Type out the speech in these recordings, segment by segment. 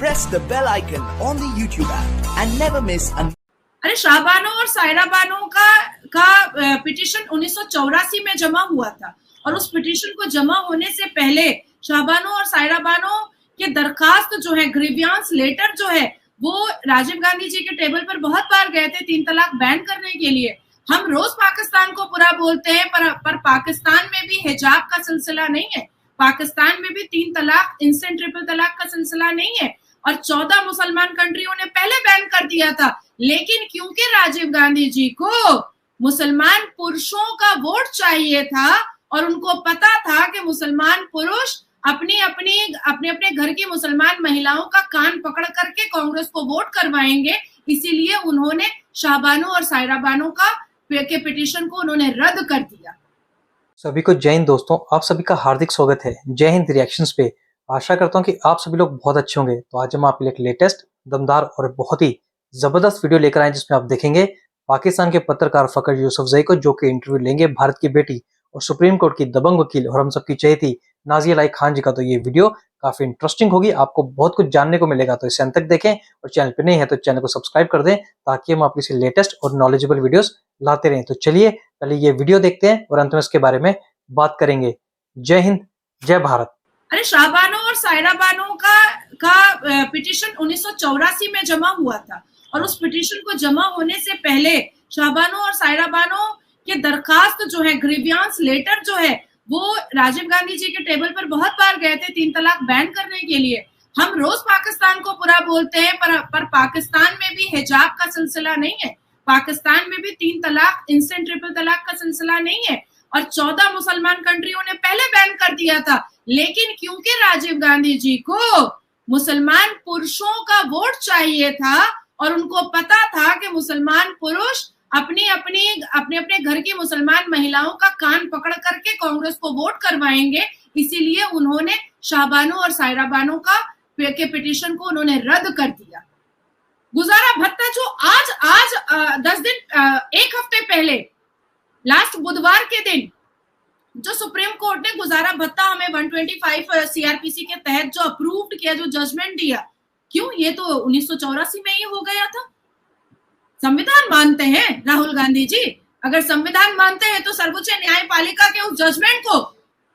press the bell icon on the YouTube app and never miss an. अरे शाहबानो और सायरा बानो का petition 1984 में जमा हुआ था और उस पिटीशन को जमा होने से पहले शाहबानो और सायरा बानो के दरखास्त जो है, ग्रीवियांस लेटर जो है, वो राजीव गांधी जी के टेबल पर बहुत बार गए थे 3 तलाक बैन करने के लिए। हम रोज पाकिस्तान को बुरा बोलते हैं, पर पाकिस्तान में भी हिजाब का सिलसिला नहीं है, पाकिस्तान में भी 3 तलाक, इंस्टेंट ट्रिपल तलाक का सिलसिला नहीं है। और 14 मुसलमान कंट्रियों ने पहले बैन कर दिया था, लेकिन क्योंकि राजीव गांधी जी को मुसलमान पुरुषों का वोट चाहिए था और उनको पता था कि मुसलमान पुरुष अपने अपने घर की मुसलमान महिलाओं का कान पकड़ करके कांग्रेस को वोट करवाएंगे, इसीलिए उन्होंने शाहबानो और सायरा बानो के पिटीशन को उन्होंने रद्द कर दिया। सभी को जय हिंद दोस्तों, आप सभी का हार्दिक स्वागत है जय हिंद रिएक्शंस पे। आशा करता हूं कि आप सभी लोग बहुत अच्छे होंगे। तो आज हम आपके लिए एक लेटेस्ट, दमदार और बहुत ही जबरदस्त वीडियो लेकर आए, जिसमें आप देखेंगे पाकिस्तान के पत्रकार फखर यूसुफजई को, जो कि इंटरव्यू लेंगे भारत की बेटी और सुप्रीम कोर्ट की दबंग वकील और हम सबकी चहेती नाज़िया लाई खान जी का। तो ये वीडियो काफी इंटरेस्टिंग होगी, आपको बहुत कुछ जानने को मिलेगा, तो इसे अंत तक देखें और चैनल पे नहीं है तो चैनल को सब्सक्राइब कर दें, ताकि हम आपके लेटेस्ट और नॉलेजेबल वीडियोस लाते रहें। तो चलिए पहले ये वीडियो देखते हैं और अंत में इसके बारे में बात करेंगे। जय हिंद, जय भारत। अरे शाहबानो और सायरा बानो का पिटीशन 1984 में जमा हुआ था और उस पिटीशन को जमा होने से पहले शाहबानो और सायरा बानो के दरखास्त जो है, ग्रीवियांस लेटर जो है, वो राजीव गांधी जी के टेबल पर बहुत बार गए थे 3 तलाक बैन करने के लिए। हम रोज पाकिस्तान को बुरा बोलते हैं, पर पाकिस्तान में भी हिजाब का सिलसिला नहीं है, पाकिस्तान में भी 3 तलाक, इंस्टेंट ट्रिपल तलाक का सिलसिला नहीं है। और 14 मुसलमान कंट्रियों ने पहले बैन कर दिया था, लेकिन क्योंकि राजीव गांधी जी को मुसलमान पुरुषों का वोट चाहिए था और उनको पता था कि मुसलमान पुरुष अपने अपने घर की मुसलमान महिलाओं का कान पकड़ करके कांग्रेस को वोट करवाएंगे, इसीलिए उन्होंने शाहबानो और सायरा बानो के पिटीशन को उन्होंने रद्द कर दिया। गुजारा भत्ता जो आज 10 दिन, 1 हफ्ते पहले, लास्ट बुधवार के दिन जो सुप्रीम कोर्ट ने गुजारा भत्ता हमें 125 सीआरपीसी के तहत जो अप्रूव्ड किया, जो जजमेंट दिया, क्यों, ये तो 1984 में ही हो गया था। संविधान मानते हैं राहुल गांधी जी, अगर संविधान मानते हैं तो सर्वोच्च न्यायपालिका के उस जजमेंट को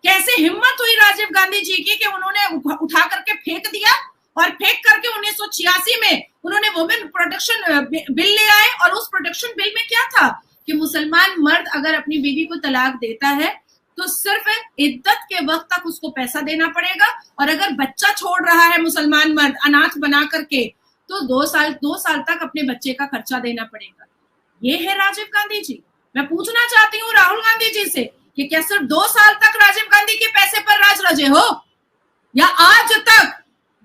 कैसे हिम्मत हुई राजीव गांधी जी की कि उन्होंने उठा करके फेंक दिया, और फेंक करके 1986 में उन्होंने वुमेन प्रोटेक्शन बिल ले आए। और उस प्रोटेक्शन बिल में क्या था कि मुसलमान मर्द अगर अपनी बीवी को तलाक देता है तो सिर्फ इद्दत के वक्त तक उसको पैसा देना पड़ेगा, और अगर बच्चा छोड़ रहा है मुसलमान मर्द अनाथ बना करके, तो 2 साल तक अपने बच्चे का खर्चा देना पड़ेगा। ये है राजीव गांधी जी। मैं पूछना चाहती हूँ राहुल गांधी जी से कि क्या सिर्फ 2 साल तक राजीव गांधी के पैसे पर राज रजे हो, या आज तक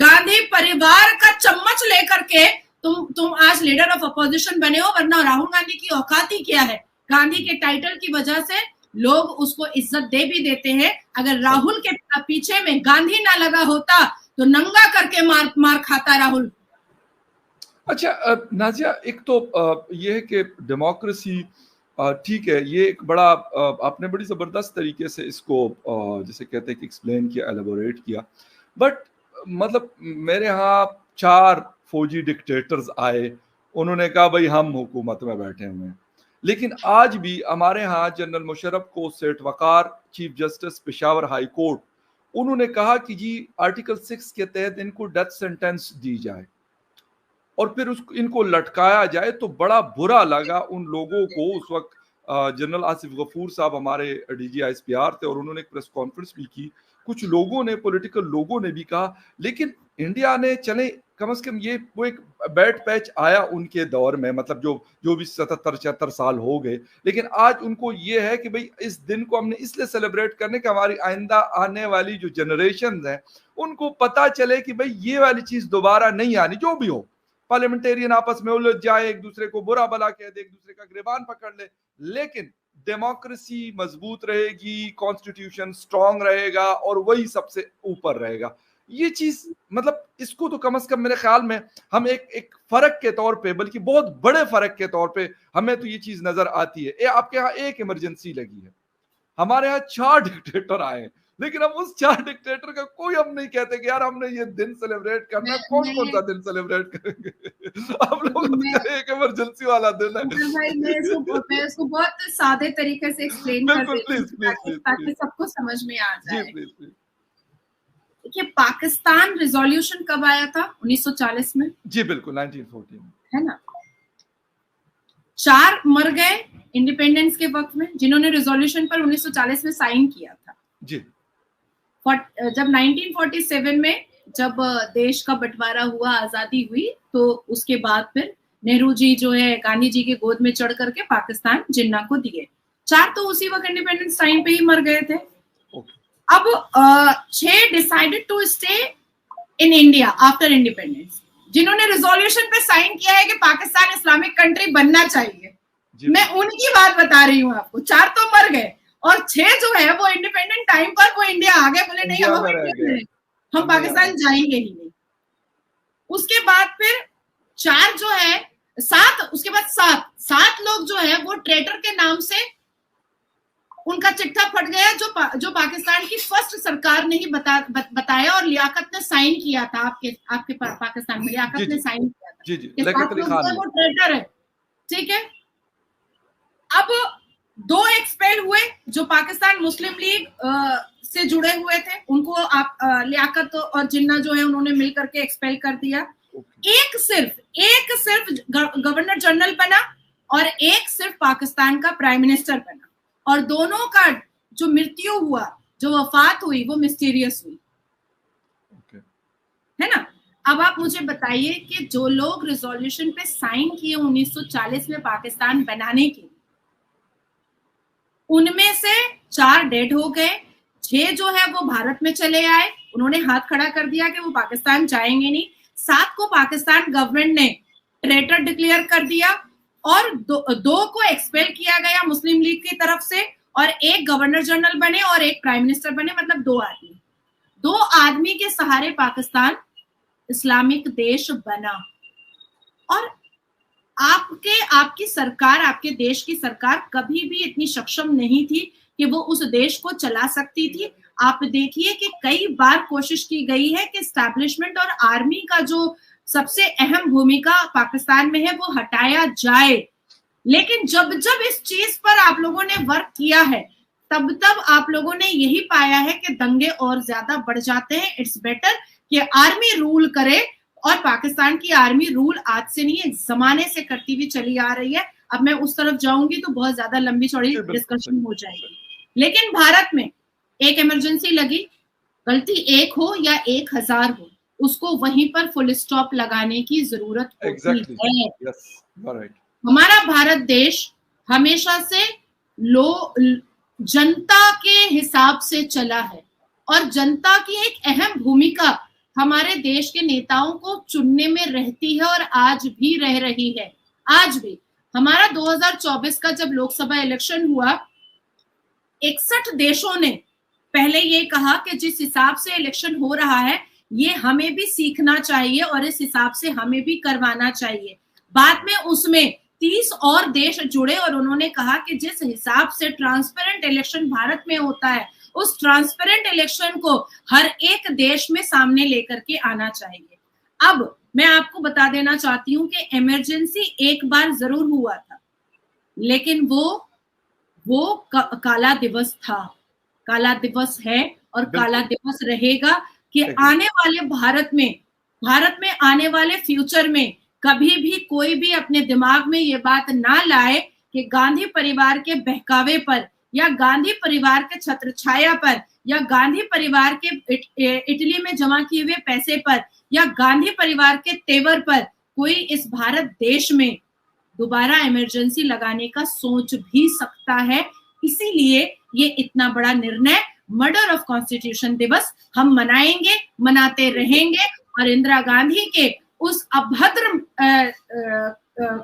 गांधी परिवार का चम्मच लेकर के तुम आज लीडर ऑफ अपोजिशन बने हो? वरना राहुल गांधी की औकात ही क्या है? गांधी के टाइटल की वजह से लोग उसको इज्जत दे भी देते हैं। अगर राहुल के पीछे में गांधी ना लगा होता तो नंगा करके मार खाता राहुल। अच्छा नाजिया, एक तो ये है कि डेमोक्रेसी ठीक है, ये एक बड़ा आपने बड़ी जबरदस्त तरीके से इसको जैसे कहते हैं कि एक्सप्लेन किया, एलेबोरेट किया, बट मतलब मेरे यहाँ 4 फौजी डिक्टेटर्स आए, उन्होंने कहा भाई हम हुकूमत में बैठे हुए हैं, लेकिन आज भी हमारे यहाँ जनरल मुशर्रफ को Seth Waqar, chief justice Peshawar high court, उन्होंने कहा कि जी आर्टिकल 6 के तहत इनको डेथ सेंटेंस दी जाए और फिर इनको लटकाया जाए। तो बड़ा बुरा लगा उन लोगों को। उस वक्त जनरल आसिफ गफूर साहब हमारे डीजी आईएसपीआर थे और उन्होंने एक प्रेस कॉन्फ्रेंस भी की। कुछ लोगों ने, पॉलिटिकल लोगों ने भी कहा, लेकिन इंडिया ने चले कम से कम ये वो एक बैड पैच आया उनके दौर में, मतलब जो भी 77-76 साल हो गए, लेकिन आज उनको ये है कि भाई इस दिन को हमने इसलिए सेलिब्रेट करने कि हमारी आइंदा आने वाली जो जनरेशन है उनको पता चले कि भाई ये वाली चीज दोबारा नहीं आनी। जो भी हो, पार्लियामेंटेरियन आपस में उलझ जाए, एक दूसरे को बुरा भला कह दे, एक दूसरे का गिरबान पकड़ ले, लेकिन डेमोक्रेसी मजबूत रहेगी, कॉन्स्टिट्यूशन स्ट्रांग रहेगा और वही सबसे ऊपर रहेगा। ये चीज मतलब इसको तो कम से कम मेरे ख्याल में हम एक फर्क के तौर पे, बल्कि बहुत बड़े फर्क के तौर पे हमें तो ये चीज नजर आती है। आपके यहाँ एक इमरजेंसी लगी है, हमारे यहाँ 4 डिक्टेटर आए, लेकिन हम उस 4 डिक्टेटर का कोई हम नहीं कहते कि यार हमने ये दिन सेलिब्रेट करना है, कौन कौन सा दिन सेलिब्रेट करेंगे। हम लोग एक इमरजेंसी वाला दिन है। भाई मैं इसको बहुत सादे तरीके से एक्सप्लेन कर बिल्कुल, देती हूँ प्लीज ताकि सबको समझ में आ जी जाए। प्लीज। देखिए, पाकिस्तान रिजोल्यूशन कब आया था? 1940 में। जी बिल्कुल, 1914 में, है ना। 4 मर गए इंडिपेंडेंस के वक्त में जिन्होंने रिजोल्यूशन पर 1940 में साइन किया था जी। जब 1947 में जब देश का बंटवारा हुआ, आजादी हुई, तो उसके बाद फिर नेहरू जी जो है गांधी जी के गोद में चढ़ करके पाकिस्तान जिन्ना को दिए। 4 तो उसी वक्त इंडिपेंडेंस टाइम पे ही मर गए थे। अब 6 decided to stay in India after independence, जिन्होंने रिजोल्यूशन पे साइन किया है कि पाकिस्तान इस्लामिक कंट्री बनना चाहिए। मैं उनकी बात बता रही हूँ आपको। 4 तो मर गए और 6 जो है वो इंडिपेंडेंट टाइम पर वो इंडिया आ गए, बोले नहीं हम पाकिस्तान जाएंगे ही नहीं। उसके बाद फिर 4 जो है 7, उसके बाद 7 लोग जो है वो ट्रेटर के नाम से उनका चिट्ठा फट गया, जो पाकिस्तान की फर्स्ट सरकार ने ही बताया और लियाकत ने साइन किया था। आपके पाकिस्तान में लियाकत ने साइन किया था। जी जी, लियाकत अली खान वो ट्रेटर है, ठीक है। अब 2 एक्सपेल हुए जो पाकिस्तान मुस्लिम लीग से जुड़े हुए थे, उनको आप लियाकत और जिन्ना जो है उन्होंने मिल करके एक्सपेल कर दिया। एक सिर्फ गवर्नर जनरल बना और एक सिर्फ पाकिस्तान का प्राइम मिनिस्टर बना, और दोनों का जो मृत्यु हुआ, जो वफात हुई, वो मिस्टीरियस हुई। है ना। अब आप मुझे बताइए कि जो लोग रिजोल्यूशन पे साइन किए 1940 में पाकिस्तान बनाने की, उनमें से 4 डेड हो गए, 6 जो है वो भारत में चले आए, उन्होंने हाथ खड़ा कर दिया कि वो पाकिस्तान जाएंगे नहीं। 7 को पाकिस्तान गवर्नमेंट ने ट्रेटर डिक्लेयर कर दिया और 2 को एक्सपेल किया गया मुस्लिम लीग की तरफ से, और एक गवर्नर जनरल बने और एक प्राइम मिनिस्टर बने, मतलब 2 आदमी के सहारे पाकिस्तान इस्लामिक देश बना। और आपकी सरकार, आपके देश की सरकार कभी भी इतनी सक्षम नहीं थी कि वो उस देश को चला सकती थी। आप देखिए कि कई बार कोशिश की गई है कि एस्टैब्लिशमेंट और आर्मी का जो सबसे अहम भूमिका पाकिस्तान में है वो हटाया जाए, लेकिन जब इस चीज पर आप लोगों ने वर्क किया है, तब आप लोगों ने यही पाया है कि दंगे और ज्यादा बढ़ जाते हैं। इट्स बेटर कि आर्मी रूल करे, और पाकिस्तान की आर्मी रूल आज से नहीं है, जमाने से करती हुई चली आ रही है। अब मैं उस तरफ जाऊंगी तो बहुत ज्यादा लंबी चौड़ी डिस्कशन हो जाएगी। लेकिन भारत में एक इमरजेंसी लगी, गलती 1 हो या 1000 हो, उसको वहीं पर फुल स्टॉप लगाने की जरूरत होती है। yes, हमारा भारत देश हमेशा से जनता के हिसाब से चला है, और जनता की एक अहम भूमिका हमारे देश के नेताओं को चुनने में रहती है, और आज भी रह रही है। आज भी हमारा 2024 का जब लोकसभा इलेक्शन हुआ, 61 देशों ने पहले ये कहा कि जिस हिसाब से इलेक्शन हो रहा है ये हमें भी सीखना चाहिए और इस हिसाब से हमें भी करवाना चाहिए। बाद में उसमें 30 और देश जुड़े और उन्होंने कहा कि जिस हिसाब से ट्रांसपेरेंट इलेक्शन भारत में होता है, उस ट्रांसपेरेंट इलेक्शन को हर एक देश में सामने लेकर के आना चाहिए। अब मैं आपको बता देना चाहती हूँ कि इमरजेंसी एक बार जरूर हुआ था, लेकिन वो काला दिवस था, काला दिवस है और काला दिवस रहेगा कि आने वाले भारत में आने वाले फ्यूचर में कभी भी कोई भी अपने दिमाग में ये बात ना लाए कि गांधी परिवार के बहकावे पर या गांधी परिवार के छत्रछाया पर या गांधी परिवार के इटली में जमा किए हुए पैसे पर या गांधी परिवार के तेवर पर कोई इस भारत देश में दोबारा इमरजेंसी लगाने का सोच भी सकता है। इसीलिए ये इतना बड़ा निर्णय, मर्डर ऑफ कॉन्स्टिट्यूशन दिवस हम मनाएंगे, मनाते रहेंगे, और इंदिरा गांधी के उस अभद्र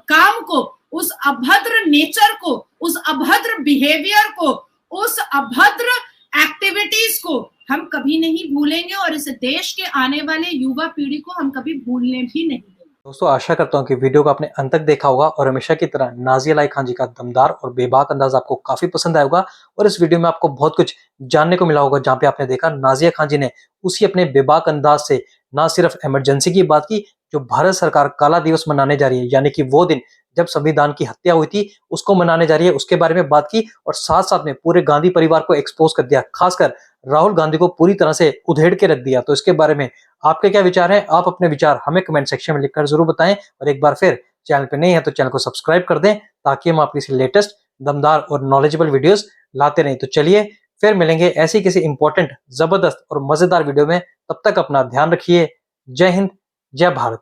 काम को, उस अभद्र नेचर को, उस अभद्र बिहेवियर को, उस अभद्र एक्टिविटीज को हम कभी नहीं भूलेंगे, और इस देश के आने वाले युवा पीढ़ी को हम कभी भूलने भी नहीं देंगे। दोस्तों आशा करता हूँ कि वीडियो को आपने अंत तक देखा होगा और हमेशा की तरह नाज़िया अलाई खान जी का दमदार और बेबाक अंदाज आपको काफी पसंद आया होगा और इस वीडियो में आपको बहुत कुछ जानने को मिला होगा, जहाँ पे आपने देखा नाज़िया खान जी ने उसी अपने बेबाक अंदाज से ना सिर्फ इमरजेंसी की बात की, जो भारत सरकार काला दिवस मनाने जा रही है, यानी कि वो दिन जब संविधान की हत्या हुई थी उसको मनाने जा रही है, उसके बारे में बात की और साथ साथ में पूरे गांधी परिवार को एक्सपोज कर दिया, खासकर राहुल गांधी को पूरी तरह से उधेड़ के रख दिया। तो इसके बारे में आपके क्या विचार हैं? आप अपने विचार हमें कमेंट सेक्शन में लिखकर जरूर बताएं और एक बार फिर चैनल पे नए हैं तो चैनल को सब्सक्राइब कर दें, ताकि हम आपकी लेटेस्ट दमदार और नॉलेजेबल वीडियोस लाते रहें। तो चलिए फिर मिलेंगे ऐसी किसी इंपॉर्टेंट, जबरदस्त और मजेदार वीडियो में। तब तक अपना ध्यान रखिए। जय हिंद, जय भारत।